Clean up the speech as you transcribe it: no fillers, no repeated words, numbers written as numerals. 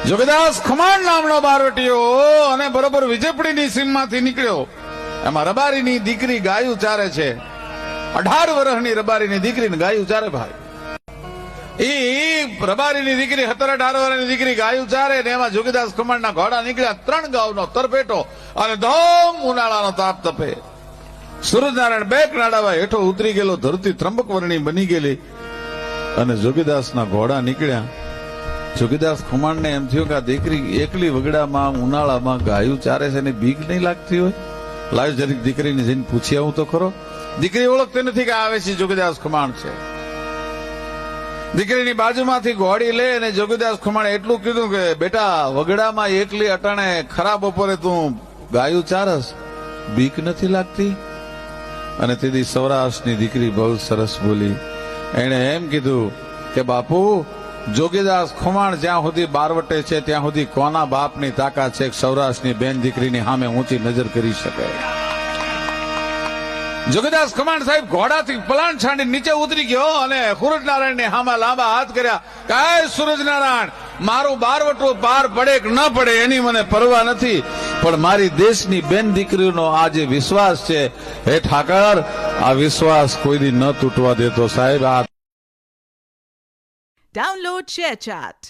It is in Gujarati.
જોગીદાસ ખમાણ નામનો બારવટીયો અને બરોબર વિજયપુરીની સીમમાંથી નીકળ્યો. એમાં રબારીની દીકરી ગાયું ચારે છે. 18 વર્ષની રબારીની દીકરીને ગાયું ચારે ભાઈ. એ રબારીની દીકરી 17-18 વર્ષની દીકરી ગાયું ચારે ને એમાં જોગીદાસ ખમાણના ઘોડા નીકળ્યા. 3 ગાઉનો તરપેટો અને ધોમ ઉનાળાનો તાપ તપે. સૂરજનારાયણ બેક નાડાવા હેઠો ઉતરી ગયેલો, ધરતી ત્રંબક વર્ણી બની ગયેલી અને જોગીદાસના ઘોડા નીકળ્યા. જોગીદાસ ખમાણને એમ થયું કે આ દીકરી એકલી વગડામાં ઉનાળામાં ગાયું ચારે છે ને બીક નહીં લાગતી હોય. લાવ જરીક દીકરીને જઈને પૂછી આવું તો ખરો. દીકરી ઓળખતી નથી કે આવે છે જોગીદાસ ખમાણ છે. દીકરીની બાજુમાંથી ઘોડી લે અને જોગીદાસ ખમાણે એટલું કીધું કે બેટા, વગડામાં એકલી અટાણે ખરા બપોરે તું ગાયું ચારસ, બીક નથી લાગતી? અને તેથી સૌરાષ્ટ્રની દીકરી બહુ સરસ બોલી. એણે એમ કીધું કે બાપુ, જોગીદાસ ખમાણ જ્યાં સુધી બારવટે છે ત્યાં સુધી કોના બાપની તાકાત છે સૌરાષ્ટ્રની બેન દીકરીની સામે ઊંચી નજર કરી શકે? જોગીદાસ ખમાણ સાહેબ ઘોડાથી પલાણ છાંડી નીચે ઉતરી ગયો અને સૂરજનારાયણને સામે લાંબા હાથ કર્યા. કાય સૂરજનારાયણ, મારું બારવટું પાર પડે કે ન પડે એની મને પરવા નથી, પણ મારી દેશની બેન દીકરીનો આ જે વિશ્વાસ છે, હે ઠાકર, આ વિશ્વાસ કોઈ દી ન તૂટવા દેતો સાહેબ. આ Download ShareChat.